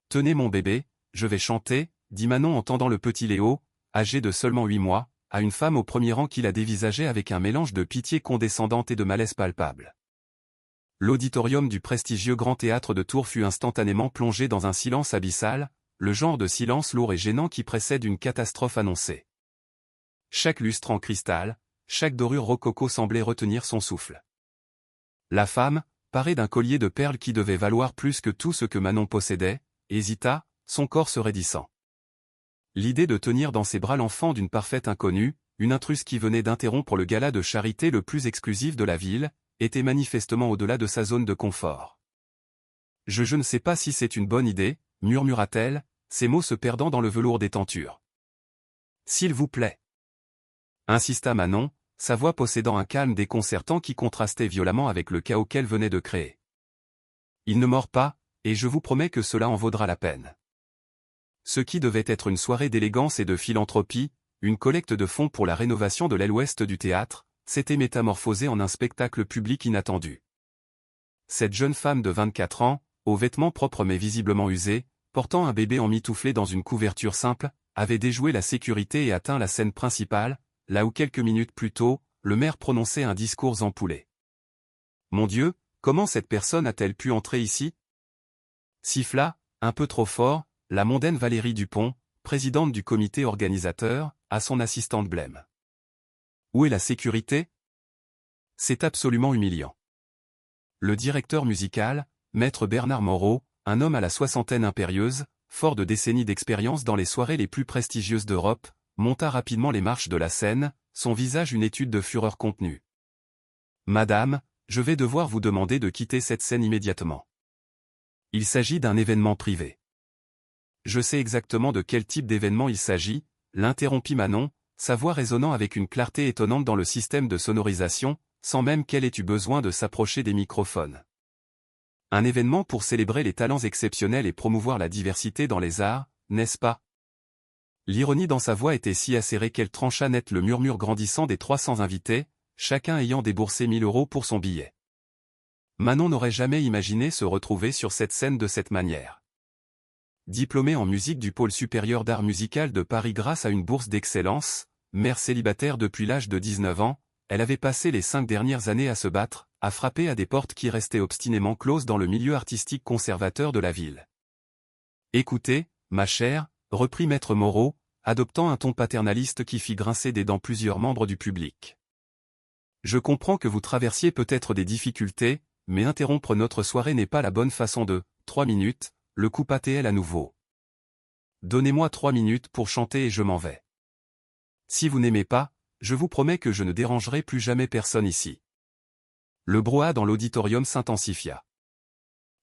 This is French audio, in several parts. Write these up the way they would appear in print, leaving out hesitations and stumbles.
Tenez mon bébé, je vais chanter, dit Manon en tendant le petit Léo, âgé de seulement 8 mois, à une femme au premier rang qui la dévisageait avec un mélange de pitié condescendante et de malaise palpable. L'auditorium du prestigieux Grand Théâtre de Tours fut instantanément plongé dans un silence abyssal, le genre de silence lourd et gênant qui précède une catastrophe annoncée. Chaque lustre en cristal, chaque dorure rococo semblait retenir son souffle. La femme, parée d'un collier de perles qui devait valoir plus que tout ce que Manon possédait, hésita, son corps se raidissant. L'idée de tenir dans ses bras l'enfant d'une parfaite inconnue, une intruse qui venait d'interrompre le gala de charité le plus exclusif de la ville, était manifestement au-delà de sa zone de confort. Je ne sais pas si c'est une bonne idée, murmura-t-elle, ses mots se perdant dans le velours des tentures. S'il vous plaît. Insista Manon, sa voix possédant un calme déconcertant qui contrastait violemment avec le chaos qu'elle venait de créer. Il ne mord pas, et je vous promets que cela en vaudra la peine. Ce qui devait être une soirée d'élégance et de philanthropie, une collecte de fonds pour la rénovation de l'aile ouest du théâtre, s'était métamorphosé en un spectacle public inattendu. Cette jeune femme de 24 ans, aux vêtements propres mais visiblement usés, portant un bébé emmitouflé dans une couverture simple, avait déjoué la sécurité et atteint la scène principale, là où quelques minutes plus tôt, le maire prononçait un discours empoulé. Mon Dieu, comment cette personne a-t-elle pu entrer ici? Siffla, un peu trop fort, la mondaine Valérie Dupont, présidente du comité organisateur, à son assistante blême. Où est la sécurité? C'est absolument humiliant. Le directeur musical, maître Bernard Moreau, un homme à la soixantaine impérieuse, fort de décennies d'expérience dans les soirées les plus prestigieuses d'Europe, monta rapidement les marches de la scène, son visage une étude de fureur contenue. Madame, je vais devoir vous demander de quitter cette scène immédiatement. Il s'agit d'un événement privé. Je sais exactement de quel type d'événement il s'agit, l'interrompit Manon, sa voix résonnant avec une clarté étonnante dans le système de sonorisation, sans même qu'elle ait eu besoin de s'approcher des microphones. Un événement pour célébrer les talents exceptionnels et promouvoir la diversité dans les arts, n'est-ce pas? L'ironie dans sa voix était si acérée qu'elle trancha net le murmure grandissant des 300 invités, chacun ayant déboursé 1000 € pour son billet. Manon n'aurait jamais imaginé se retrouver sur cette scène de cette manière. Diplômée en musique du pôle supérieur d'art musical de Paris grâce à une bourse d'excellence, mère célibataire depuis l'âge de 19 ans, elle avait passé les 5 dernières années à se battre, à frapper à des portes qui restaient obstinément closes dans le milieu artistique conservateur de la ville. Écoutez, ma chère, reprit maître Moreau, adoptant un ton paternaliste qui fit grincer des dents plusieurs membres du public. Je comprends que vous traversiez peut-être des difficultés, mais interrompre notre soirée n'est pas la bonne façon de... 3 minutes, le coupa TL à nouveau. Donnez-moi 3 minutes pour chanter et je m'en vais. Si vous n'aimez pas, je vous promets que je ne dérangerai plus jamais personne ici. Le brouhaha dans l'auditorium s'intensifia.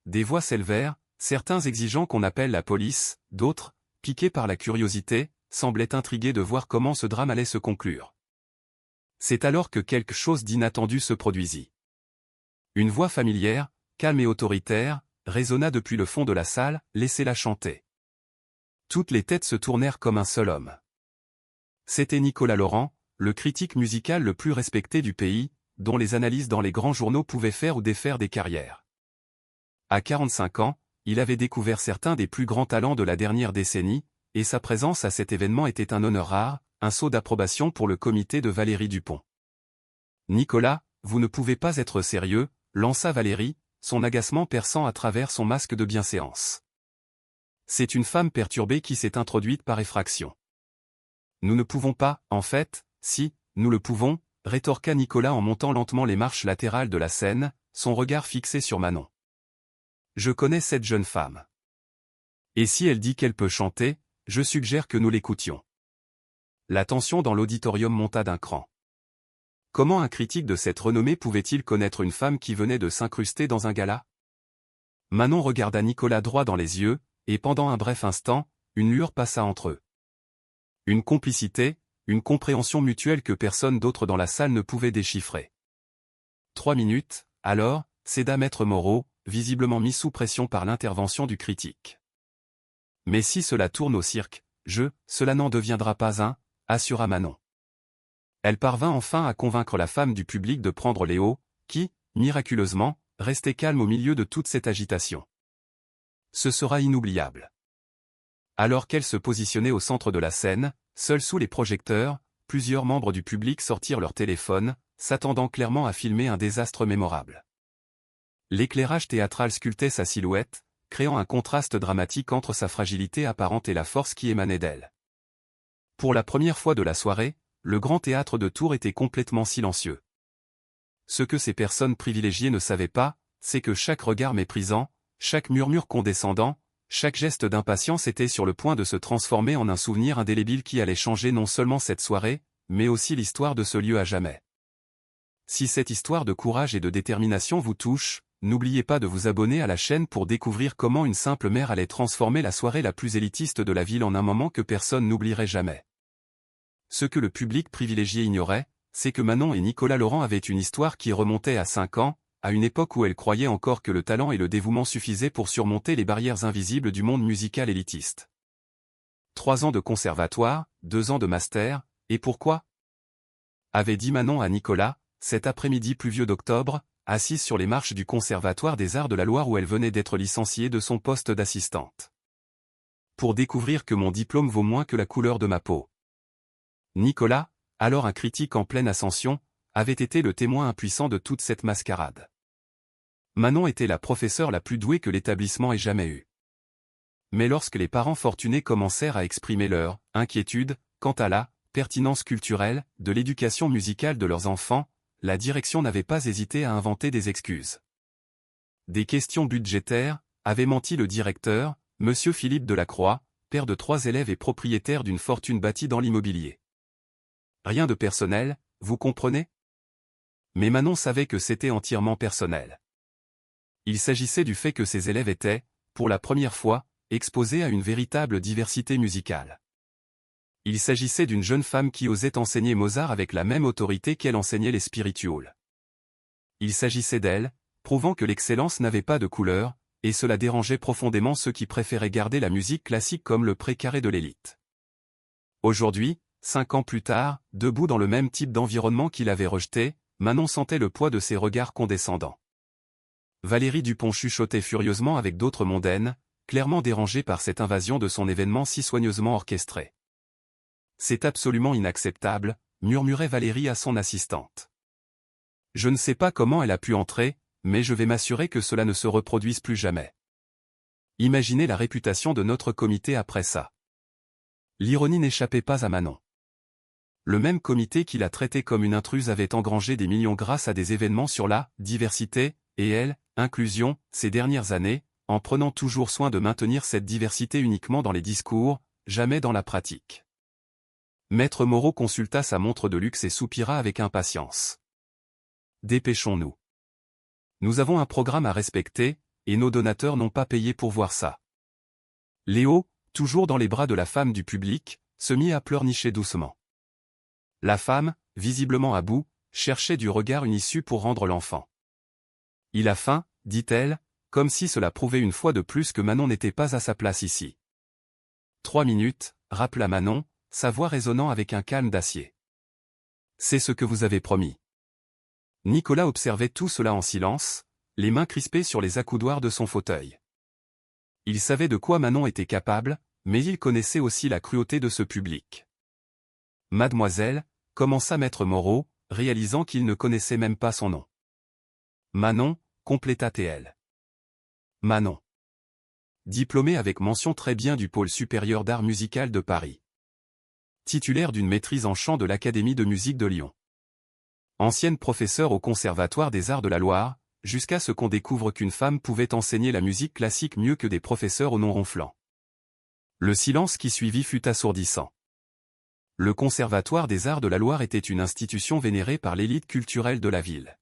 Des voix s'élevèrent, certains exigeant qu'on appelle la police, d'autres, piqués par la curiosité, semblaient intrigués de voir comment ce drame allait se conclure. C'est alors que quelque chose d'inattendu se produisit. Une voix familière, calme et autoritaire, résonna depuis le fond de la salle, laissez-la chanter. Toutes les têtes se tournèrent comme un seul homme. C'était Nicolas Laurent, le critique musical le plus respecté du pays, dont les analyses dans les grands journaux pouvaient faire ou défaire des carrières. À 45 ans, il avait découvert certains des plus grands talents de la dernière décennie, et sa présence à cet événement était un honneur rare, un sceau d'approbation pour le comité de Valérie Dupont. Nicolas, vous ne pouvez pas être sérieux, lança Valérie, son agacement perçant à travers son masque de bienséance. C'est une femme perturbée qui s'est introduite par effraction. Nous ne pouvons pas, en fait, si, nous le pouvons, rétorqua Nicolas en montant lentement les marches latérales de la scène, son regard fixé sur Manon. Je connais cette jeune femme. Et si elle dit qu'elle peut chanter, je suggère que nous l'écoutions. La tension dans l'auditorium monta d'un cran. Comment un critique de cette renommée pouvait-il connaître une femme qui venait de s'incruster dans un gala? Manon regarda Nicolas droit dans les yeux, et pendant un bref instant, une lueur passa entre eux. Une complicité, une compréhension mutuelle que personne d'autre dans la salle ne pouvait déchiffrer. 3 minutes, alors, céda maître Moreau, visiblement mis sous pression par l'intervention du critique. Mais si cela tourne au cirque, cela n'en deviendra pas un, assura Manon. Elle parvint enfin à convaincre la femme du public de prendre Léo, qui, miraculeusement, restait calme au milieu de toute cette agitation. Ce sera inoubliable. Alors qu'elle se positionnait au centre de la scène, seule sous les projecteurs, plusieurs membres du public sortirent leur téléphone, s'attendant clairement à filmer un désastre mémorable. L'éclairage théâtral sculptait sa silhouette, créant un contraste dramatique entre sa fragilité apparente et la force qui émanait d'elle. Pour la première fois de la soirée, le grand théâtre de Tours était complètement silencieux. Ce que ces personnes privilégiées ne savaient pas, c'est que chaque regard méprisant, chaque murmure condescendant, chaque geste d'impatience était sur le point de se transformer en un souvenir indélébile qui allait changer non seulement cette soirée, mais aussi l'histoire de ce lieu à jamais. Si cette histoire de courage et de détermination vous touche, n'oubliez pas de vous abonner à la chaîne pour découvrir comment une simple mère allait transformer la soirée la plus élitiste de la ville en un moment que personne n'oublierait jamais. Ce que le public privilégié ignorait, c'est que Manon et Nicolas Laurent avaient une histoire qui remontait à 5 ans, à une époque où elle croyait encore que le talent et le dévouement suffisaient pour surmonter les barrières invisibles du monde musical élitiste. 3 ans de conservatoire, 2 ans de master, et pourquoi ? Avait dit Manon à Nicolas, cet après-midi pluvieux d'octobre, assise sur les marches du Conservatoire des Arts de la Loire où elle venait d'être licenciée de son poste d'assistante. Pour découvrir que mon diplôme vaut moins que la couleur de ma peau. Nicolas, alors un critique en pleine ascension, avait été le témoin impuissant de toute cette mascarade. Manon était la professeure la plus douée que l'établissement ait jamais eue. Mais lorsque les parents fortunés commencèrent à exprimer leur inquiétude quant à la pertinence culturelle de l'éducation musicale de leurs enfants, la direction n'avait pas hésité à inventer des excuses. Des questions budgétaires, avait menti le directeur, Monsieur Philippe Delacroix, père de 3 élèves et propriétaire d'une fortune bâtie dans l'immobilier. Rien de personnel, vous comprenez ? Mais Manon savait que c'était entièrement personnel. Il s'agissait du fait que ses élèves étaient, pour la première fois, exposés à une véritable diversité musicale. Il s'agissait d'une jeune femme qui osait enseigner Mozart avec la même autorité qu'elle enseignait les spirituals. Il s'agissait d'elle, prouvant que l'excellence n'avait pas de couleur, et cela dérangeait profondément ceux qui préféraient garder la musique classique comme le précaré de l'élite. Aujourd'hui, 5 ans plus tard, debout dans le même type d'environnement qu'il avait rejeté, Manon sentait le poids de ses regards condescendants. Valérie Dupont chuchotait furieusement avec d'autres mondaines, clairement dérangée par cette invasion de son événement si soigneusement orchestré. « C'est absolument inacceptable », murmurait Valérie à son assistante. « Je ne sais pas comment elle a pu entrer, mais je vais m'assurer que cela ne se reproduise plus jamais. » Imaginez la réputation de notre comité après ça. L'ironie n'échappait pas à Manon. Le même comité qui l'a traité comme une intruse avait engrangé des millions grâce à des événements sur la diversité, et elle, inclusion, ces dernières années, en prenant toujours soin de maintenir cette diversité uniquement dans les discours, jamais dans la pratique. Maître Moreau consulta sa montre de luxe et soupira avec impatience. Dépêchons-nous. Nous avons un programme à respecter, et nos donateurs n'ont pas payé pour voir ça. Léo, toujours dans les bras de la femme du public, se mit à pleurnicher doucement. La femme, visiblement à bout, cherchait du regard une issue pour rendre l'enfant. « Il a faim », dit-elle, comme si cela prouvait une fois de plus que Manon n'était pas à sa place ici. 3 minutes, rappela Manon, sa voix résonnant avec un calme d'acier. C'est ce que vous avez promis. Nicolas observait tout cela en silence, les mains crispées sur les accoudoirs de son fauteuil. Il savait de quoi Manon était capable, mais il connaissait aussi la cruauté de ce public. Mademoiselle, commença Maître Moreau, réalisant qu'il ne connaissait même pas son nom. Manon, compléta-t-elle. Manon. Diplômée avec mention très bien du pôle supérieur d'art musical de Paris. Titulaire d'une maîtrise en chant de l'Académie de musique de Lyon. Ancienne professeure au Conservatoire des Arts de la Loire, jusqu'à ce qu'on découvre qu'une femme pouvait enseigner la musique classique mieux que des professeurs au nom ronflant. Le silence qui suivit fut assourdissant. Le Conservatoire des Arts de la Loire était une institution vénérée par l'élite culturelle de la ville.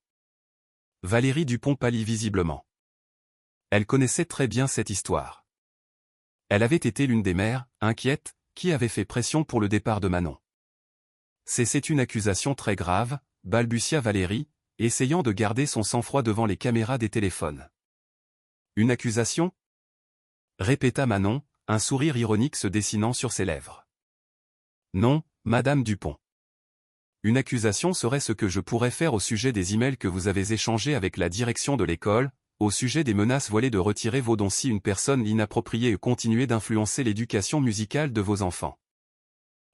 Valérie Dupont pâlit visiblement. Elle connaissait très bien cette histoire. Elle avait été l'une des mères, inquiètes, qui avait fait pression pour le départ de Manon. C'est une accusation très grave, balbutia Valérie, essayant de garder son sang-froid devant les caméras des téléphones. Une accusation ? Répéta Manon, un sourire ironique se dessinant sur ses lèvres. Non, Madame Dupont. Une accusation serait ce que je pourrais faire au sujet des emails que vous avez échangés avec la direction de l'école, au sujet des menaces voilées de retirer vos dons si une personne inappropriée et continuer d'influencer l'éducation musicale de vos enfants.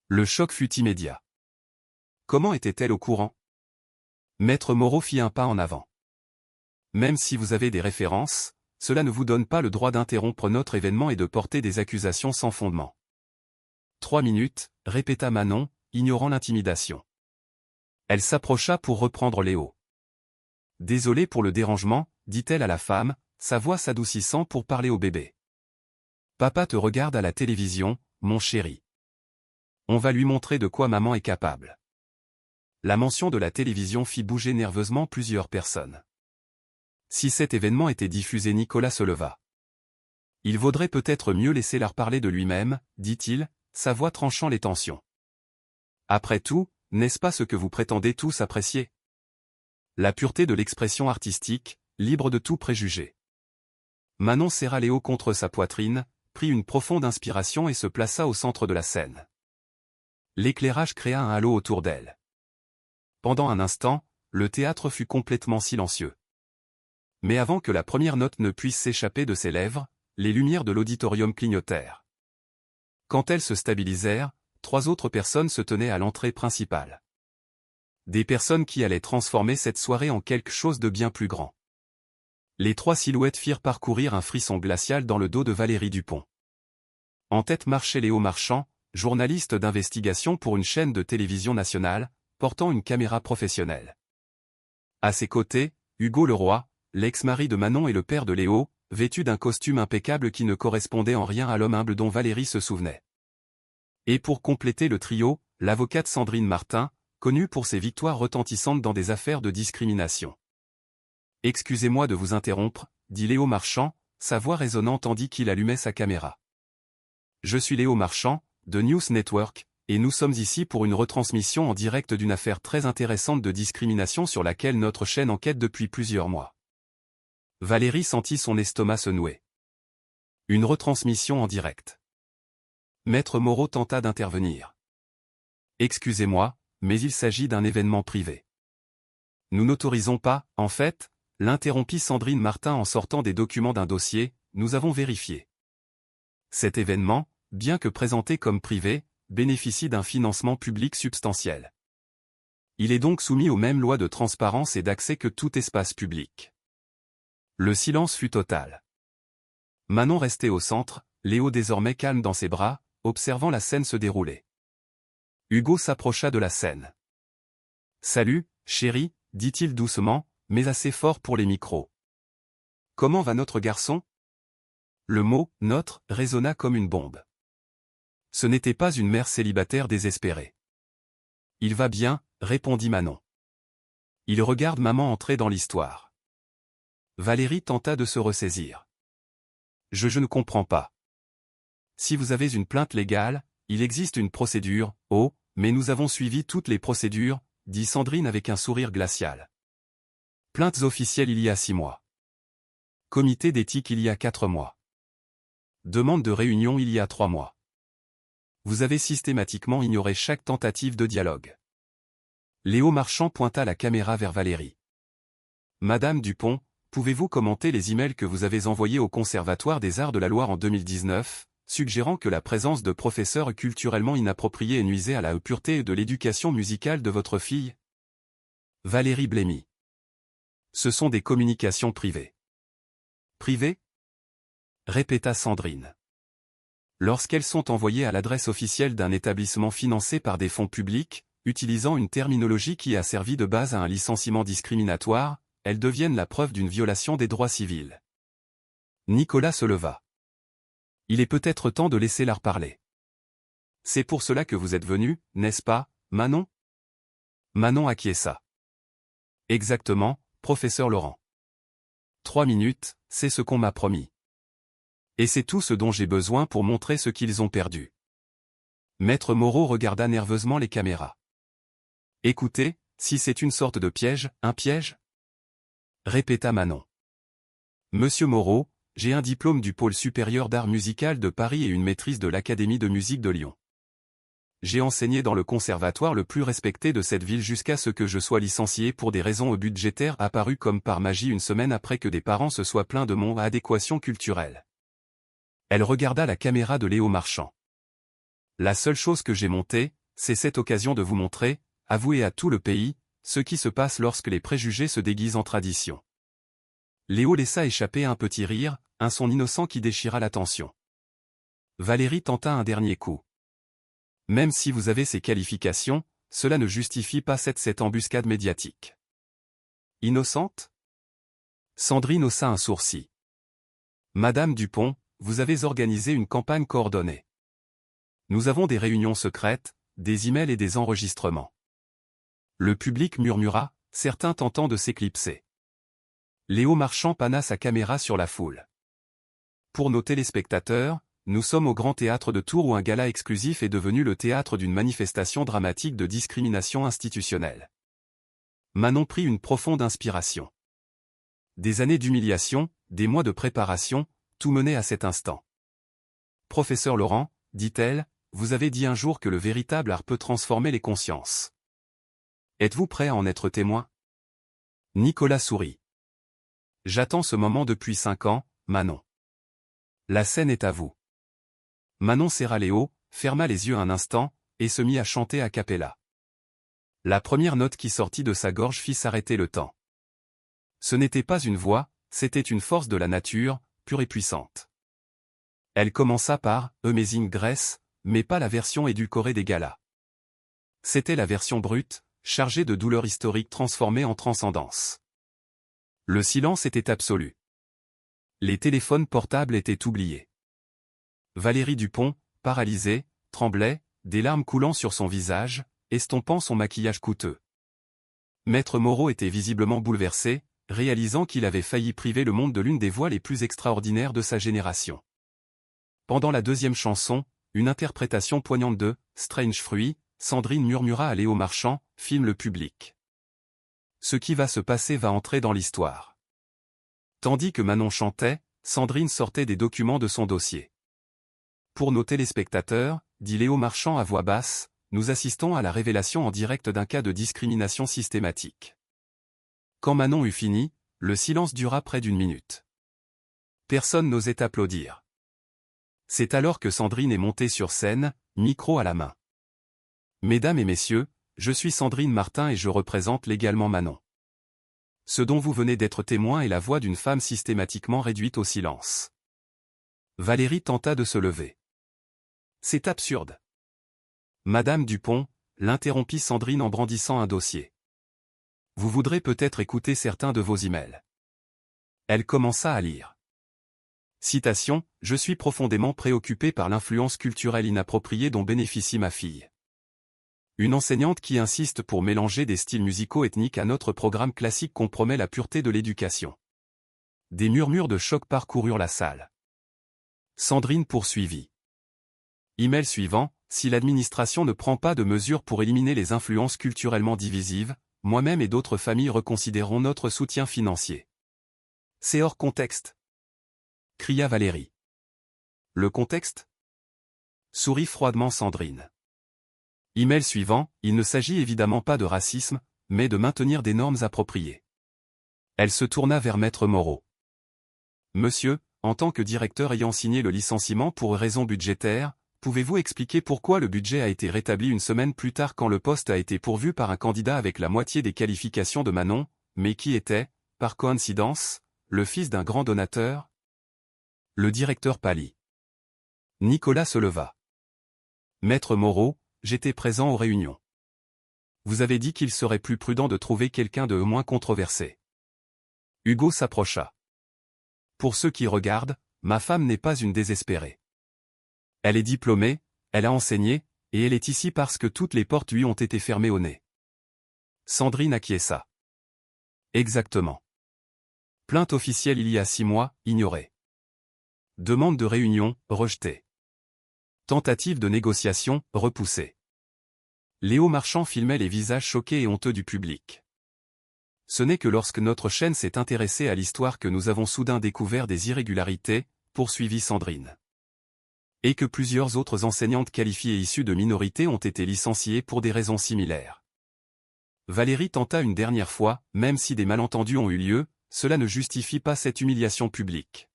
Le choc fut immédiat. Comment était-elle au courant? Maître Moreau fit un pas en avant. Même si vous avez des références, cela ne vous donne pas le droit d'interrompre notre événement et de porter des accusations sans fondement. 3 minutes, répéta Manon, ignorant l'intimidation. Elle s'approcha pour reprendre Léo. Désolée pour le dérangement, dit-elle à la femme, sa voix s'adoucissant pour parler au bébé. Papa te regarde à la télévision, mon chéri. On va lui montrer de quoi maman est capable. La mention de la télévision fit bouger nerveusement plusieurs personnes. Si cet événement était diffusé, Nicolas se leva. Il vaudrait peut-être mieux laisser leur parler de lui-même, dit-il, sa voix tranchant les tensions. Après tout, n'est-ce pas ce que vous prétendez tous apprécier? La pureté de l'expression artistique, libre de tout préjugé. Manon serra Léo contre sa poitrine, prit une profonde inspiration et se plaça au centre de la scène. L'éclairage créa un halo autour d'elle. Pendant un instant, le théâtre fut complètement silencieux. Mais avant que la première note ne puisse s'échapper de ses lèvres, les lumières de l'auditorium clignotèrent. Quand elles se stabilisèrent, 3 autres personnes se tenaient à l'entrée principale. Des personnes qui allaient transformer cette soirée en quelque chose de bien plus grand. Les 3 silhouettes firent parcourir un frisson glacial dans le dos de Valérie Dupont. En tête marchait Léo Marchand, journaliste d'investigation pour une chaîne de télévision nationale, portant une caméra professionnelle. À ses côtés, Hugo Leroy, l'ex-mari de Manon et le père de Léo, vêtu d'un costume impeccable qui ne correspondait en rien à l'homme humble dont Valérie se souvenait. Et pour compléter le trio, l'avocate Sandrine Martin, connue pour ses victoires retentissantes dans des affaires de discrimination. « Excusez-moi de vous interrompre », dit Léo Marchand, sa voix résonnant tandis qu'il allumait sa caméra. « Je suis Léo Marchand, de News Network, et nous sommes ici pour une retransmission en direct d'une affaire très intéressante de discrimination sur laquelle notre chaîne enquête depuis plusieurs mois. » Valérie sentit son estomac se nouer. Une retransmission en direct. Maître Moreau tenta d'intervenir. « Excusez-moi, mais il s'agit d'un événement privé. » « Nous n'autorisons pas, en fait, » l'interrompit Sandrine Martin en sortant des documents d'un dossier, « nous avons vérifié. Cet événement, bien que présenté comme privé, bénéficie d'un financement public substantiel. Il est donc soumis aux mêmes lois de transparence et d'accès que tout espace public. » Le silence fut total. Manon restait au centre, Léo désormais calme dans ses bras, observant la scène se dérouler. Hugo s'approcha de la scène. « Salut, chérie », dit-il doucement, mais assez fort pour les micros. « Comment va notre garçon ?» Le mot « notre » résonna comme une bombe. Ce n'était pas une mère célibataire désespérée. « Il va bien », répondit Manon. « Il regarde maman entrer dans l'histoire. » Valérie tenta de se ressaisir. « Je ne comprends pas. Si vous avez une plainte légale, il existe une procédure, oh, mais nous avons suivi toutes les procédures, dit Sandrine avec un sourire glacial. Plaintes officielles il y a 6 mois. Comité d'éthique il y a 4 mois. Demande de réunion il y a 3 mois. Vous avez systématiquement ignoré chaque tentative de dialogue. » Léo Marchand pointa la caméra vers Valérie. « Madame Dupont, pouvez-vous commenter les emails que vous avez envoyés au Conservatoire des Arts de la Loire en 2019, suggérant que la présence de professeurs culturellement inappropriés nuisait à la pureté de l'éducation musicale de votre fille ?» Valérie blêmit. « Ce sont des communications privées. »« Privées ?» répéta Sandrine. « Lorsqu'elles sont envoyées à l'adresse officielle d'un établissement financé par des fonds publics, utilisant une terminologie qui a servi de base à un licenciement discriminatoire, elles deviennent la preuve d'une violation des droits civils. » Nicolas se leva. « Il est peut-être temps de laisser leur parler. C'est pour cela que vous êtes venu, n'est-ce pas, Manon ?» Manon acquiesça. « Exactement, professeur Laurent. 3 minutes, c'est ce qu'on m'a promis. Et c'est tout ce dont j'ai besoin pour montrer ce qu'ils ont perdu. » Maître Moreau regarda nerveusement les caméras. « Écoutez, si c'est une sorte de piège, un piège ?» répéta Manon. « Monsieur Moreau, j'ai un diplôme du pôle supérieur d'art musical de Paris et une maîtrise de l'Académie de musique de Lyon. J'ai enseigné dans le conservatoire le plus respecté de cette ville jusqu'à ce que je sois licencié pour des raisons budgétaires apparues comme par magie une semaine après que des parents se soient plaints de mon adéquation culturelle. Elle regarda la caméra de Léo Marchand. La seule chose que j'ai montée, c'est cette occasion de vous montrer, avouer à tout le pays, ce qui se passe lorsque les préjugés se déguisent en tradition. Léo laissa échapper un petit rire, un son innocent qui déchira l'attention. Valérie tenta un dernier coup. Même si vous avez ces qualifications, cela ne justifie pas cette embuscade médiatique. Innocente? Sandrine haussa un sourcil. Madame Dupont, vous avez organisé une campagne coordonnée. Nous avons des réunions secrètes, des emails et des enregistrements. Le public murmura, certains tentant de s'éclipser. Léo Marchand pana sa caméra sur la foule. Pour nos téléspectateurs, nous sommes au Grand Théâtre de Tours où un gala exclusif est devenu le théâtre d'une manifestation dramatique de discrimination institutionnelle. Manon prit une profonde inspiration. Des années d'humiliation, des mois de préparation, tout menait à cet instant. Professeur Laurent, dit-elle, vous avez dit un jour que le véritable art peut transformer les consciences. Êtes-vous prêt à en être témoin? Nicolas sourit. J'attends ce moment depuis 5 ans, Manon. La scène est à vous. Manon serra Léo, ferma les yeux un instant, et se mit à chanter a cappella. La première note qui sortit de sa gorge fit s'arrêter le temps. Ce n'était pas une voix, c'était une force de la nature, pure et puissante. Elle commença par « Amazing Grace », mais pas la version édulcorée des galas. C'était la version brute, chargée de douleurs historiques transformées en transcendance. Le silence était absolu. Les téléphones portables étaient oubliés. Valérie Dupont, paralysée, tremblait, des larmes coulant sur son visage, estompant son maquillage coûteux. Maître Moreau était visiblement bouleversé, réalisant qu'il avait failli priver le monde de l'une des voix les plus extraordinaires de sa génération. Pendant la deuxième chanson, une interprétation poignante de « Strange Fruit », Sandrine murmura à Léo Marchand, filme le public. Ce qui va se passer va entrer dans l'histoire. Tandis que Manon chantait, Sandrine sortait des documents de son dossier. Pour nos téléspectateurs, dit Léo Marchand à voix basse, nous assistons à la révélation en direct d'un cas de discrimination systématique. Quand Manon eut fini, le silence dura près d'1 minute. Personne n'osait applaudir. C'est alors que Sandrine est montée sur scène, micro à la main. Mesdames et messieurs, je suis Sandrine Martin et je représente légalement Manon. Ce dont vous venez d'être témoin est la voix d'une femme systématiquement réduite au silence. Valérie tenta de se lever. C'est absurde. Madame Dupont, l'interrompit Sandrine en brandissant un dossier. Vous voudrez peut-être écouter certains de vos emails. Elle commença à lire. Citation, je suis profondément préoccupée par l'influence culturelle inappropriée dont bénéficie ma fille. Une enseignante qui insiste pour mélanger des styles musicaux ethniques à notre programme classique compromet la pureté de l'éducation. Des murmures de choc parcoururent la salle. Sandrine poursuivit. Email suivant, si l'administration ne prend pas de mesures pour éliminer les influences culturellement divisives, moi-même et d'autres familles reconsidéreront notre soutien financier. C'est hors contexte, cria Valérie. Le contexte? Sourit froidement Sandrine. Email suivant, il ne s'agit évidemment pas de racisme, mais de maintenir des normes appropriées. Elle se tourna vers Maître Moreau. Monsieur, en tant que directeur ayant signé le licenciement pour raisons budgétaires, pouvez-vous expliquer pourquoi le budget a été rétabli 1 semaine plus tard quand le poste a été pourvu par un candidat avec la moitié des qualifications de Manon, mais qui était, par coïncidence, le fils d'un grand donateur? Le directeur pâlit. Nicolas se leva. Maître Moreau, j'étais présent aux réunions. Vous avez dit qu'il serait plus prudent de trouver quelqu'un de moins controversé. Hugo s'approcha. Pour ceux qui regardent, ma femme n'est pas une désespérée. Elle est diplômée, elle a enseigné, et elle est ici parce que toutes les portes lui ont été fermées au nez. Sandrine acquiesça. Exactement. Plainte officielle il y a 6 mois, ignorée. Demande de réunion, rejetée. Tentative de négociation, repoussée. Léo Marchand filmait les visages choqués et honteux du public. Ce n'est que lorsque notre chaîne s'est intéressée à l'histoire que nous avons soudain découvert des irrégularités, poursuivit Sandrine. Et que plusieurs autres enseignantes qualifiées issues de minorités ont été licenciées pour des raisons similaires. Valérie tenta une dernière fois, même si des malentendus ont eu lieu, cela ne justifie pas cette humiliation publique.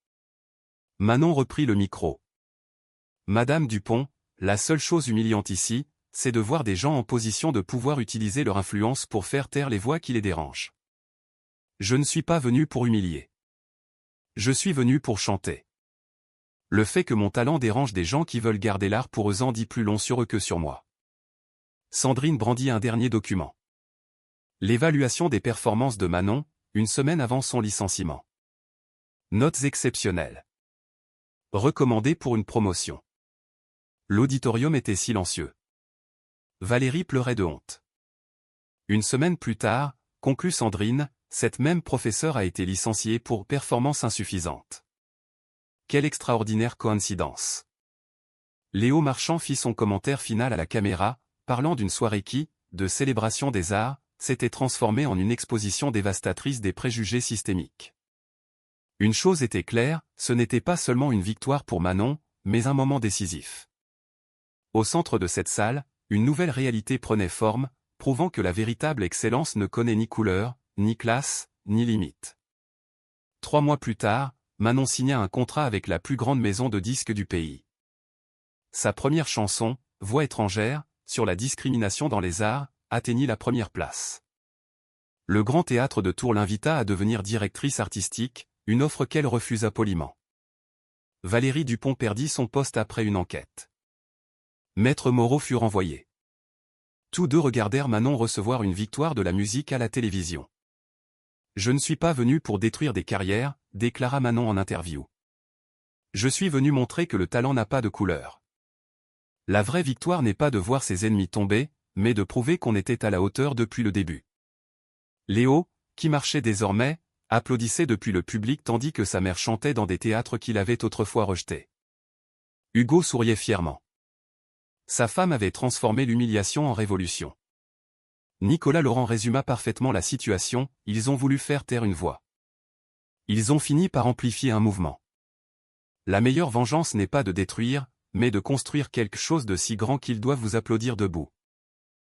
Manon reprit le micro. Madame Dupont, la seule chose humiliante ici, c'est de voir des gens en position de pouvoir utiliser leur influence pour faire taire les voix qui les dérangent. Je ne suis pas venu pour humilier. Je suis venu pour chanter. Le fait que mon talent dérange des gens qui veulent garder l'art pour eux en dit plus long sur eux que sur moi. Sandrine brandit un dernier document. L'évaluation des performances de Manon, une semaine avant son licenciement. Notes exceptionnelles. Recommandé pour une promotion. L'auditorium était silencieux. Valérie pleurait de honte. Une semaine plus tard, conclut Sandrine, cette même professeure a été licenciée pour performance insuffisante. Quelle extraordinaire coïncidence. Léo Marchand fit son commentaire final à la caméra, parlant d'une soirée qui, de célébration des arts, s'était transformée en une exposition dévastatrice des préjugés systémiques. Une chose était claire, ce n'était pas seulement une victoire pour Manon, mais un moment décisif. Au centre de cette salle, une nouvelle réalité prenait forme, prouvant que la véritable excellence ne connaît ni couleur, ni classe, ni limite. 3 mois plus tard, Manon signa un contrat avec la plus grande maison de disques du pays. Sa première chanson, Voix étrangère, sur la discrimination dans les arts, atteignit la première place. Le Grand Théâtre de Tours l'invita à devenir directrice artistique, une offre qu'elle refusa poliment. Valérie Dupont perdit son poste après une enquête. Maître Moreau fut renvoyé. Tous deux regardèrent Manon recevoir une victoire de la musique à la télévision. « Je ne suis pas venu pour détruire des carrières », déclara Manon en interview. « Je suis venu montrer que le talent n'a pas de couleur. La vraie victoire n'est pas de voir ses ennemis tomber, mais de prouver qu'on était à la hauteur depuis le début. » Léo, qui marchait désormais, applaudissait depuis le public tandis que sa mère chantait dans des théâtres qu'il avait autrefois rejetés. Hugo souriait fièrement. Sa femme avait transformé l'humiliation en révolution. Nicolas Laurent résuma parfaitement la situation, ils ont voulu faire taire une voix. Ils ont fini par amplifier un mouvement. La meilleure vengeance n'est pas de détruire, mais de construire quelque chose de si grand qu'ils doivent vous applaudir debout.